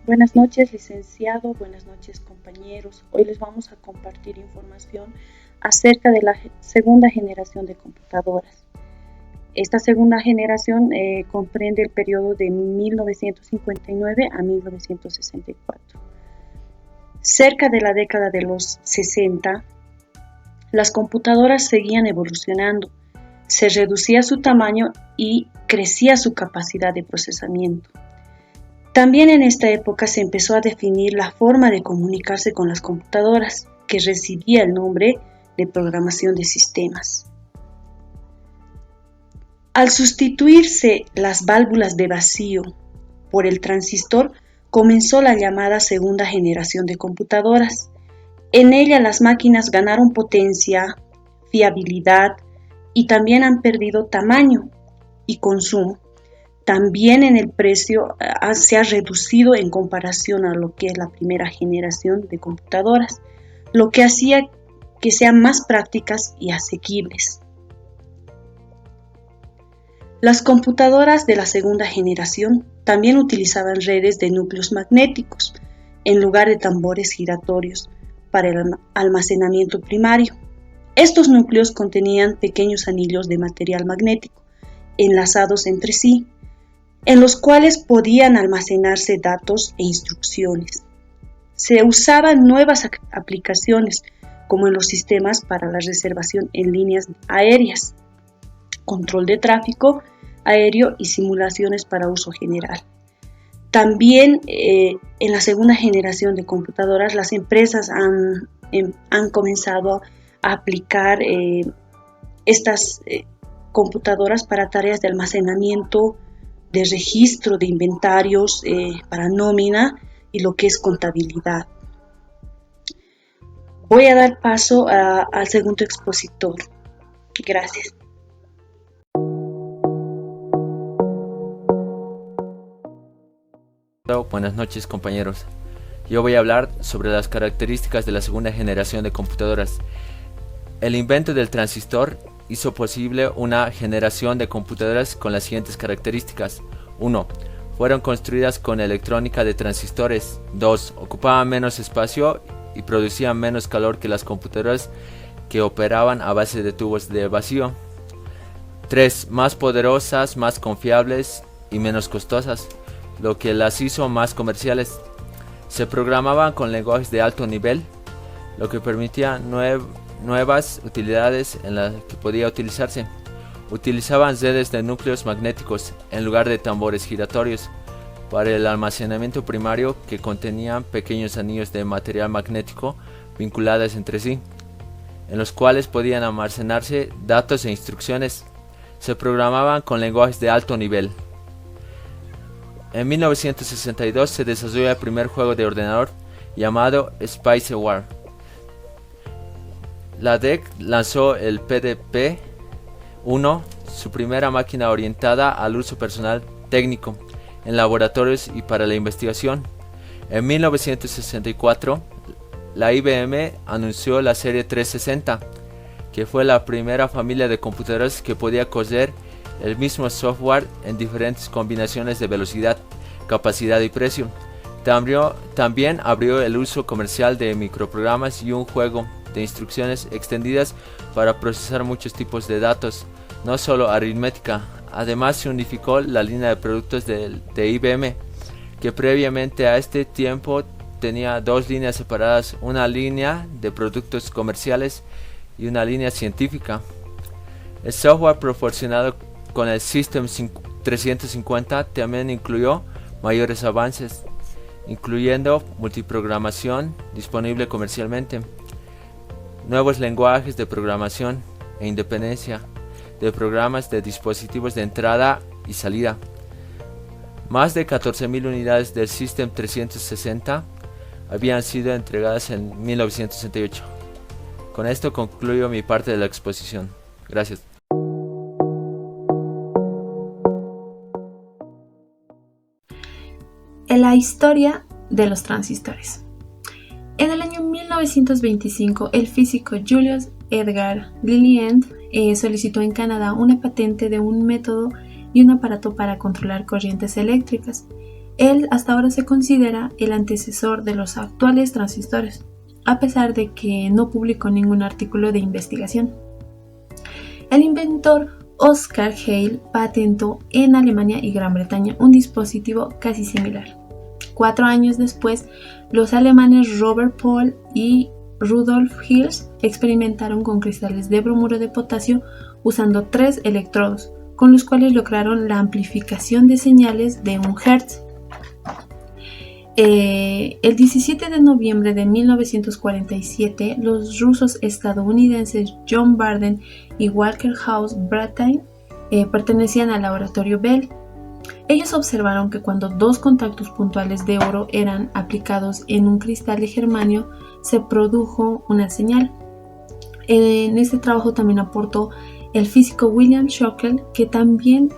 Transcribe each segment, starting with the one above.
Buenas noches, licenciado. Buenas noches, compañeros. Hoy les vamos a compartir información acerca de la segunda generación de computadoras. Esta segunda generación comprende el periodo de 1959 a 1964. Cerca de la década de los 60, las computadoras seguían evolucionando. Se reducía su tamaño y crecía su capacidad de procesamiento. También en esta época se empezó a definir la forma de comunicarse con las computadoras, que recibía el nombre de programación de sistemas. Al sustituirse las válvulas de vacío por el transistor, comenzó la llamada segunda generación de computadoras. En ella las máquinas ganaron potencia, fiabilidad y también han perdido tamaño y consumo. También en el precio se ha reducido en comparación a lo que es la primera generación de computadoras, lo que hacía que sean más prácticas y asequibles. Las computadoras de la segunda generación también utilizaban redes de núcleos magnéticos en lugar de tambores giratorios para el almacenamiento primario. Estos núcleos contenían pequeños anillos de material magnético enlazados entre sí, en los cuales podían almacenarse datos e instrucciones. Se usaban nuevas aplicaciones, como en los sistemas para la reservación en líneas aéreas, control de tráfico aéreo y simulaciones para uso general. También en la segunda generación de computadoras, las empresas han comenzado a aplicar estas computadoras para tareas de almacenamiento, de registro de inventarios, para nómina y lo que es contabilidad. Voy a dar paso al segundo expositor. Gracias. Buenas noches, compañeros. Yo voy a hablar sobre las características de la segunda generación de computadoras. El invento del transistor hizo posible una generación de computadoras con las siguientes características. 1. Fueron construidas con electrónica de transistores. 2. Ocupaban menos espacio y producían menos calor que las computadoras que operaban a base de tubos de vacío. 3. Más poderosas, más confiables y menos costosas, lo que las hizo más comerciales. Se programaban con lenguajes de alto nivel, lo que permitía nuevas utilidades en las que podía utilizarse. Utilizaban redes de núcleos magnéticos en lugar de tambores giratorios para el almacenamiento primario, que contenían pequeños anillos de material magnético vinculados entre sí, en los cuales podían almacenarse datos e instrucciones. Se programaban con lenguajes de alto nivel. En 1962 se desarrolló el primer juego de ordenador llamado Spacewar. La DEC lanzó el PDP-1, su primera máquina orientada al uso personal técnico, en laboratorios y para la investigación. En 1964, la IBM anunció la serie 360, que fue la primera familia de computadoras que podía correr el mismo software en diferentes combinaciones de velocidad, capacidad y precio. También abrió el uso comercial de microprogramas y un juego de instrucciones extendidas para procesar muchos tipos de datos, no solo aritmética. Además, se unificó la línea de productos de IBM, que previamente a este tiempo tenía dos líneas separadas, una línea de productos comerciales y una línea científica. El software proporcionado con el System 350 también incluyó mayores avances. incluyendo multiprogramación disponible comercialmente, nuevos lenguajes de programación e independencia de programas de dispositivos de entrada y salida. Más de 14.000 unidades del System 360 habían sido entregadas en 1968. Con esto concluyo mi parte de la exposición. Gracias. La historia de los transistores. En el año 1925, el físico Julius Edgar Lillient solicitó en Canadá una patente de un método y un aparato para controlar corrientes eléctricas. Él hasta ahora se considera el antecesor de los actuales transistores, a pesar de que no publicó ningún artículo de investigación. El inventor Oscar Hale patentó en Alemania y Gran Bretaña un dispositivo casi similar. 4 años después, los alemanes Robert Pohl y Rudolf Hirsch experimentaron con cristales de bromuro de potasio usando 3 electrodos, con los cuales lograron la amplificación de señales de 1 Hz. El 17 de noviembre de 1947, los rusos estadounidenses John Barden y Walker House Brattain pertenecían al laboratorio Bell. Ellos observaron que cuando 2 contactos puntuales de oro eran aplicados en un cristal de germanio, se produjo una señal. En este trabajo también aportó el físico William Shockley, que también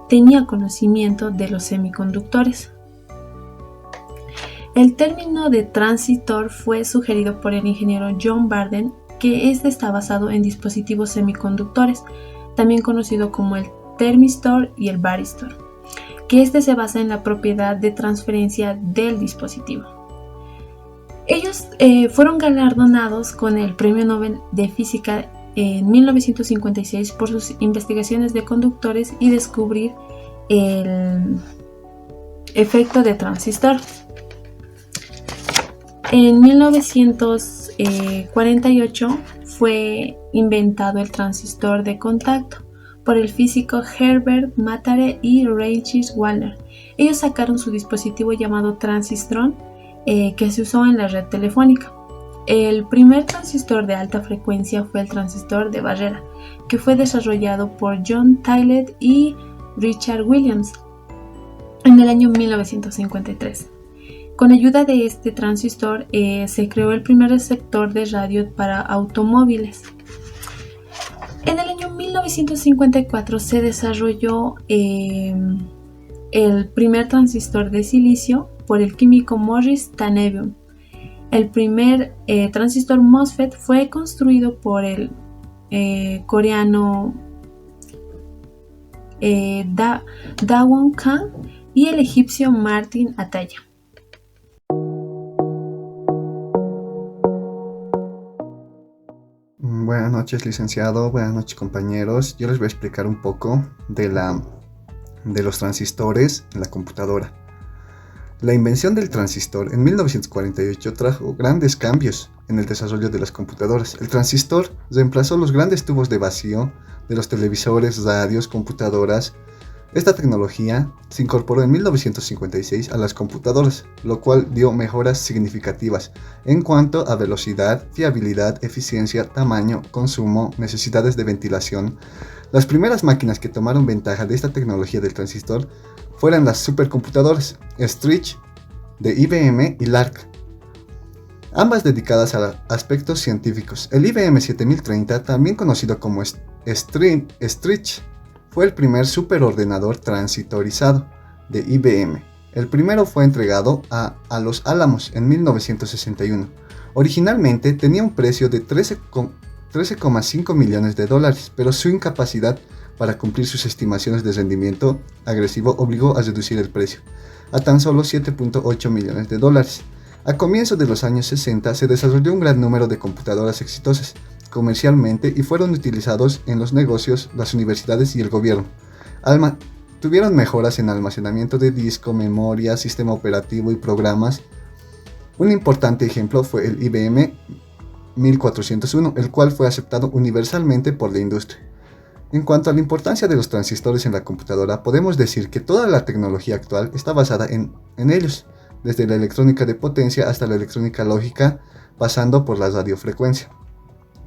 tenía conocimiento de los semiconductores. El término de transistor fue sugerido por el ingeniero John Barden, que está basado en dispositivos semiconductores, también conocido como el termistor y el varistor, que se basa en la propiedad de transferencia del dispositivo. Ellos fueron galardonados con el Premio Nobel de Física en 1956 por sus investigaciones de conductores y descubrir el efecto de transistor. En 1948 fue inventado el transistor de contacto por el físico Herbert Matare y Regis Wallner. Ellos sacaron su dispositivo llamado transistron, que se usó en la red telefónica. El primer transistor de alta frecuencia fue el transistor de barrera, que fue desarrollado por John Tylett y Richard Williams en el año 1953. Con ayuda de este transistor se creó el primer receptor de radio para automóviles. En el año 1954 se desarrolló el primer transistor de silicio por el químico Morris Tannebaum. El primer transistor MOSFET fue construido por el coreano Da-Won Kang y el egipcio Martin Ataya. Buenas noches, licenciado. Buenas noches, compañeros. Yo les voy a explicar un poco de los transistores en la computadora. La invención del transistor en 1948 trajo grandes cambios en el desarrollo de las computadoras. El transistor reemplazó los grandes tubos de vacío de los televisores, radios, computadoras. Esta tecnología se incorporó en 1956 a las computadoras, lo cual dio mejoras significativas en cuanto a velocidad, fiabilidad, eficiencia, tamaño, consumo, necesidades de ventilación. Las primeras máquinas que tomaron ventaja de esta tecnología del transistor fueron las supercomputadoras Street de IBM y LARC, ambas dedicadas a aspectos científicos. El IBM 7030, también conocido como Street, fue el primer superordenador transitorizado de IBM. El primero fue entregado a Los Álamos en 1961. Originalmente tenía un precio de $13,5 millones, pero su incapacidad para cumplir sus estimaciones de rendimiento agresivo obligó a reducir el precio a tan solo $7.8 millones. A comienzos de los años 60 se desarrolló un gran número de computadoras exitosas comercialmente y fueron utilizados en los negocios, las universidades y el gobierno. Tuvieron mejoras en almacenamiento de disco, memoria, sistema operativo y programas. Un importante ejemplo fue el IBM 1401, el cual fue aceptado universalmente por la industria. En cuanto a la importancia de los transistores en la computadora, podemos decir que toda la tecnología actual está basada en ellos. desde la electrónica de potencia hasta la electrónica lógica, pasando por la radiofrecuencia.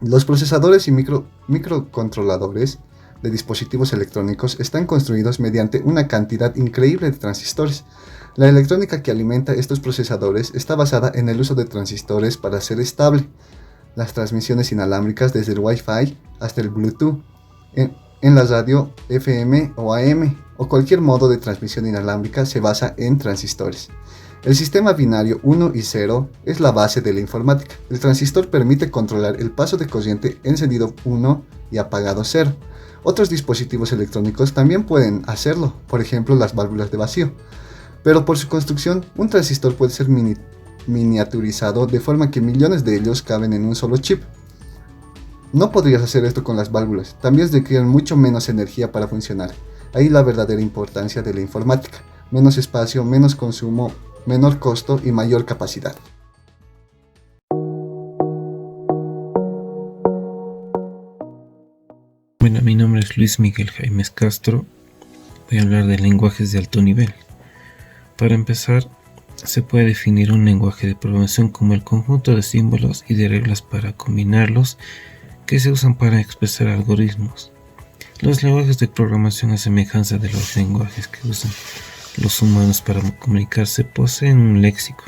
Los procesadores y microcontroladores de dispositivos electrónicos están construidos mediante una cantidad increíble de transistores. La electrónica que alimenta estos procesadores está basada en el uso de transistores para hacer estable las transmisiones inalámbricas desde el Wi-Fi hasta el Bluetooth, en la radio FM o AM, o cualquier modo de transmisión inalámbrica se basa en transistores. El sistema binario 1 y 0 es la base de la informática. El transistor permite controlar el paso de corriente encendido 1 y apagado 0. Otros dispositivos electrónicos también pueden hacerlo, por ejemplo las válvulas de vacío. Pero por su construcción, un transistor puede ser miniaturizado de forma que millones de ellos caben en un solo chip. No podrías hacer esto con las válvulas, también requieren mucho menos energía para funcionar. Ahí la verdadera importancia de la informática: menos espacio, menos consumo, menor costo y mayor capacidad. Bueno, mi nombre es Luis Miguel Jaimes Castro. Voy a hablar de lenguajes de alto nivel. Para empezar, se puede definir un lenguaje de programación como el conjunto de símbolos y de reglas para combinarlos que se usan para expresar algoritmos. Los lenguajes de programación, a semejanza de los lenguajes que usan los humanos para comunicarse, poseen un léxico,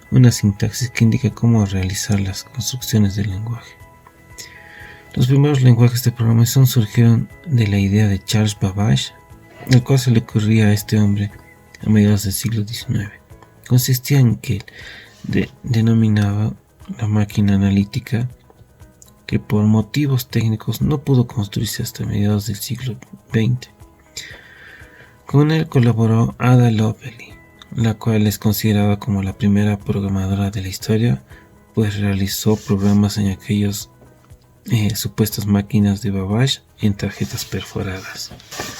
una sintaxis que indica cómo realizar las construcciones del lenguaje. Los primeros lenguajes de programación surgieron de la idea de Charles Babbage, el cual se le ocurría a este hombre a mediados del siglo XIX. Consistía en que denominaba la máquina analítica, que por motivos técnicos no pudo construirse hasta mediados del siglo XX. Con él colaboró Ada Lovelace, la cual es considerada como la primera programadora de la historia, pues realizó programas en aquellos supuestas máquinas de Babbage en tarjetas perforadas.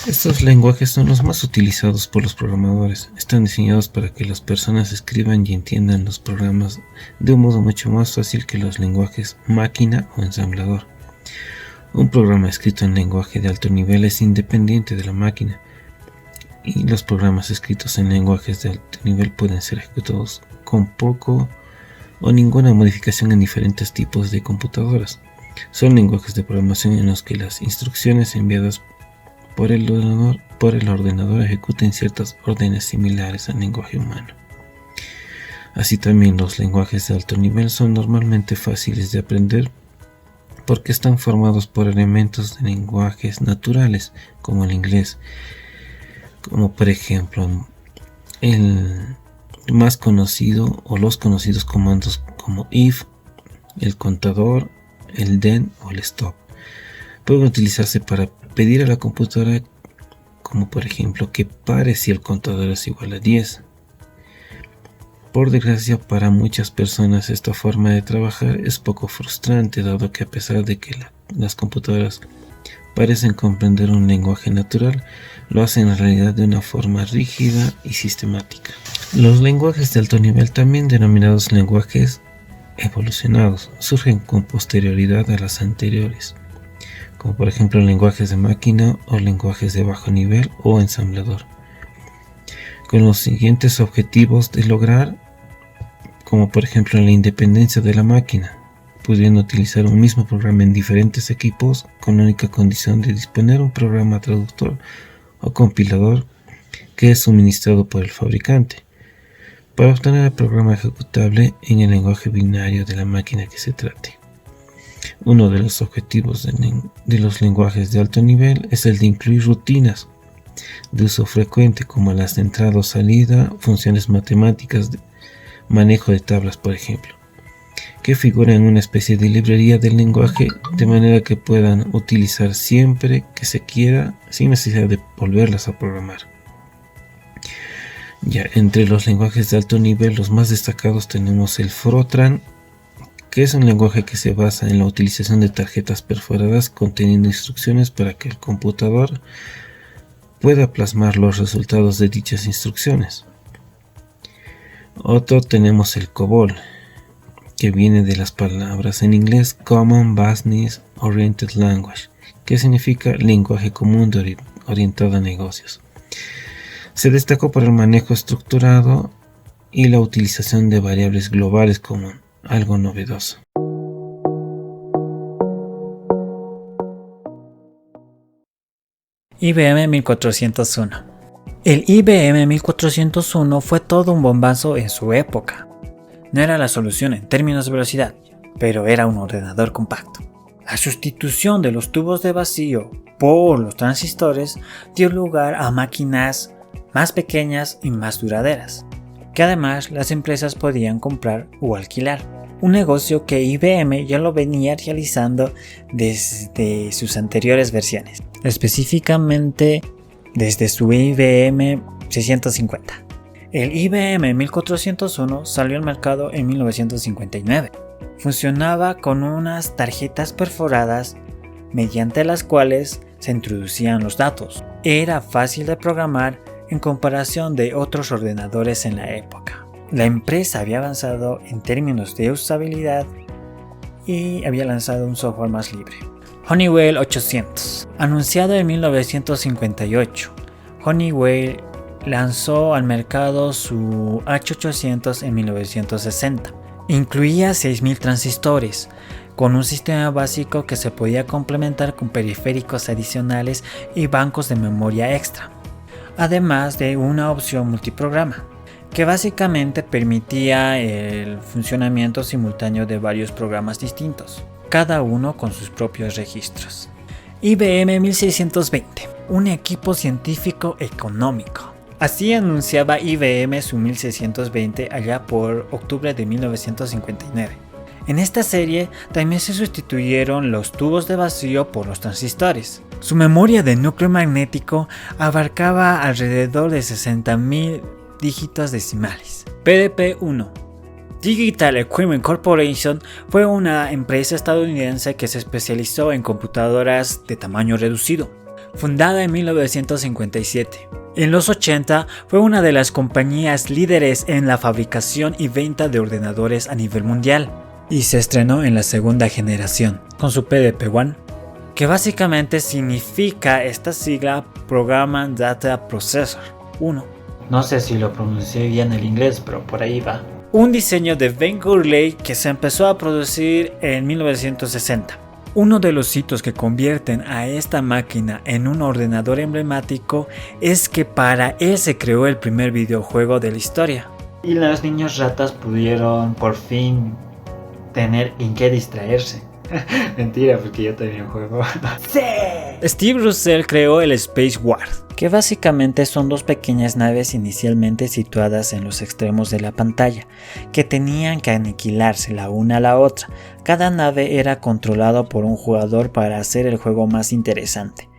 Estos lenguajes son los más utilizados por los programadores. Están diseñados para que las personas escriban y entiendan los programas de un modo mucho más fácil que los lenguajes máquina o ensamblador. Un programa escrito en lenguaje de alto nivel es independiente de la máquina, y los programas escritos en lenguajes de alto nivel pueden ser ejecutados con poco o ninguna modificación en diferentes tipos de computadoras. Son lenguajes de programación en los que las instrucciones enviadas por el ordenador ejecuten ciertas órdenes similares al lenguaje humano. Así también los lenguajes de alto nivel son normalmente fáciles de aprender porque están formados por elementos de lenguajes naturales como el inglés, como por ejemplo el más conocido o los conocidos comandos como if, el contador, el then o el stop. Pueden utilizarse para pedir a la computadora, como por ejemplo que pare si el contador es igual a 10. Por desgracia, para muchas personas esta forma de trabajar es poco frustrante, dado que a pesar de que las computadoras parecen comprender un lenguaje natural, lo hacen en realidad de una forma rígida y sistemática. Los lenguajes de alto nivel, también denominados lenguajes evolucionados, surgen con posterioridad a las anteriores, como por ejemplo lenguajes de máquina o lenguajes de bajo nivel o ensamblador, con los siguientes objetivos de lograr, como por ejemplo la independencia de la máquina, pudiendo utilizar un mismo programa en diferentes equipos con la única condición de disponer un programa traductor o compilador que es suministrado por el fabricante, para obtener el programa ejecutable en el lenguaje binario de la máquina que se trate. Uno de los objetivos de los lenguajes de alto nivel es el de incluir rutinas de uso frecuente como las de entrada o salida, funciones matemáticas, manejo de tablas por ejemplo, que figuran en una especie de librería del lenguaje, de manera que puedan utilizar siempre que se quiera sin necesidad de volverlas a programar. Ya entre los lenguajes de alto nivel, los más destacados tenemos el Fortran, que es un lenguaje que se basa en la utilización de tarjetas perforadas conteniendo instrucciones para que el computador pueda plasmar los resultados de dichas instrucciones. Otro tenemos el COBOL, que viene de las palabras en inglés Common Business Oriented Language, que significa lenguaje común orientado a negocios. Se destacó por el manejo estructurado y la utilización de variables globales como algo novedoso. IBM 1401. El IBM 1401 fue todo un bombazo en su época. No era la solución en términos de velocidad, pero era un ordenador compacto. La sustitución de los tubos de vacío por los transistores dio lugar a máquinas más pequeñas y más duraderas, que además las empresas podían comprar o alquilar. Un negocio que IBM ya lo venía realizando desde sus anteriores versiones, específicamente desde su IBM 650. El IBM 1401 salió al mercado en 1959. Funcionaba con unas tarjetas perforadas mediante las cuales se introducían los datos. Era fácil de programar en comparación de otros ordenadores en la época. La empresa había avanzado en términos de usabilidad y había lanzado un software más libre. Honeywell 800. Anunciado en 1958, Honeywell lanzó al mercado su H800 en 1960. Incluía 6.000 transistores, con un sistema básico que se podía complementar con periféricos adicionales y bancos de memoria extra, además de una opción multiprograma, que básicamente permitía el funcionamiento simultáneo de varios programas distintos, cada uno con sus propios registros. IBM 1620, un equipo científico económico. Así anunciaba IBM su 1620 allá por octubre de 1959. En esta serie también se sustituyeron los tubos de vacío por los transistores. Su memoria de núcleo magnético abarcaba alrededor de 60.000 dígitos decimales. PDP-1. Digital Equipment Corporation fue una empresa estadounidense que se especializó en computadoras de tamaño reducido. Fundada en 1957. En los 80 fue una de las compañías líderes en la fabricación y venta de ordenadores a nivel mundial y se estrenó en la segunda generación con su PDP-1, que básicamente significa esta sigla Programmable Data Processor 1. No sé si lo pronuncié bien el inglés, pero por ahí va. Un diseño de Ben Gurley que se empezó a producir en 1960. Uno de los hitos que convierten a esta máquina en un ordenador emblemático es que para él se creó el primer videojuego de la historia. Y los niños ratas pudieron por fin tener en qué distraerse. Mentira, porque yo también juego. ¡Sí! Steve Russell creó el Space Ward, que básicamente son dos pequeñas naves inicialmente situadas en los extremos de la pantalla, que tenían que aniquilarse la una a la otra. Cada nave era controlada por un jugador para hacer el juego más interesante.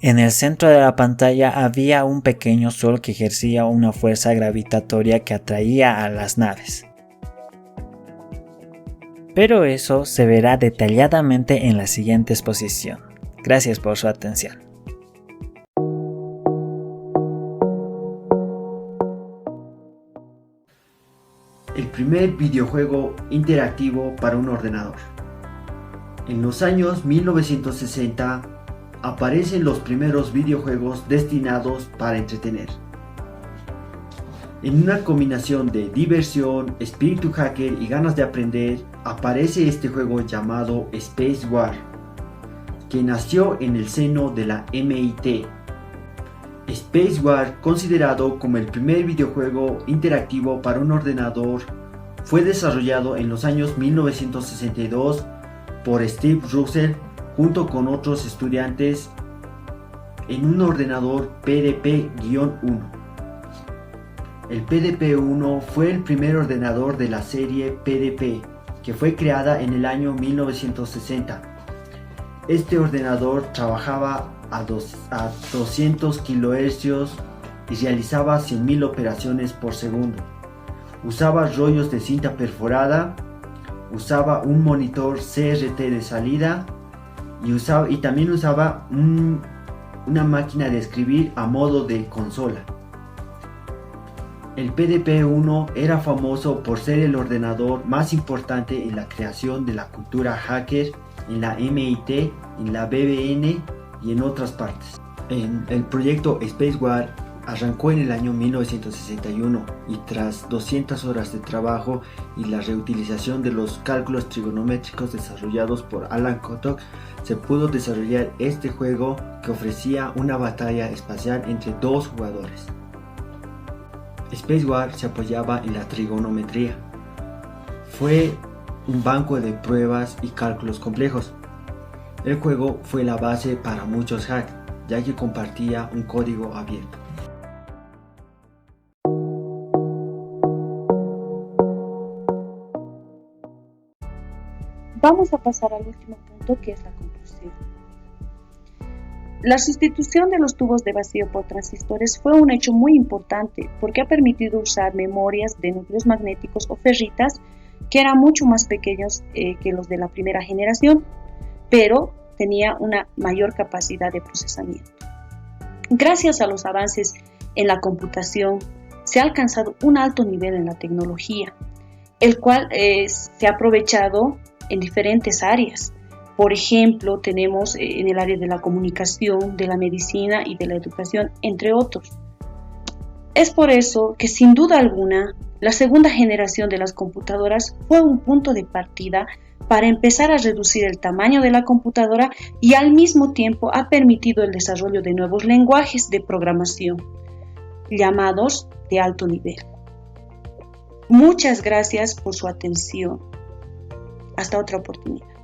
En el centro de la pantalla había un pequeño sol que ejercía una fuerza gravitatoria que atraía a las naves. Pero eso se verá detalladamente en la siguiente exposición. Gracias por su atención. El primer videojuego interactivo para un ordenador. En los años 1960 aparecen los primeros videojuegos destinados para entretener. En una combinación de diversión, espíritu hacker y ganas de aprender, aparece este juego llamado Space Ward, que nació en el seno de la MIT. Space Ward, considerado como el primer videojuego interactivo para un ordenador, fue desarrollado en los años 1962 por Steve Russell junto con otros estudiantes en un ordenador PDP-1. El PDP-1 fue el primer ordenador de la serie PDP, que fue creada en el año 1960. Este ordenador trabajaba a 200 kHz y realizaba 100.000 operaciones por segundo. Usaba rollos de cinta perforada, usaba un monitor CRT de salida y también usaba una máquina de escribir a modo de consola. El PDP-1 era famoso por ser el ordenador más importante en la creación de la cultura hacker en la MIT, en la BBN y en otras partes. En el proyecto Space Ward arrancó en el año 1961 y tras 200 horas de trabajo y la reutilización de los cálculos trigonométricos desarrollados por Alan Kotok, se pudo desarrollar este juego que ofrecía una batalla espacial entre dos jugadores. Space War se apoyaba en la trigonometría. Fue un banco de pruebas y cálculos complejos. El juego fue la base para muchos hacks, ya que compartía un código abierto. Vamos a pasar al último punto, que es la conclusión. La sustitución de los tubos de vacío por transistores fue un hecho muy importante porque ha permitido usar memorias de núcleos magnéticos o ferritas que eran mucho más pequeños que los de la primera generación, pero tenía una mayor capacidad de procesamiento. Gracias a los avances en la computación, se ha alcanzado un alto nivel en la tecnología, el cual se ha aprovechado en diferentes áreas. Por ejemplo, tenemos en el área de la comunicación, de la medicina y de la educación, entre otros. Es por eso que, sin duda alguna, la segunda generación de las computadoras fue un punto de partida para empezar a reducir el tamaño de la computadora y al mismo tiempo ha permitido el desarrollo de nuevos lenguajes de programación, llamados de alto nivel. Muchas gracias por su atención. Hasta otra oportunidad.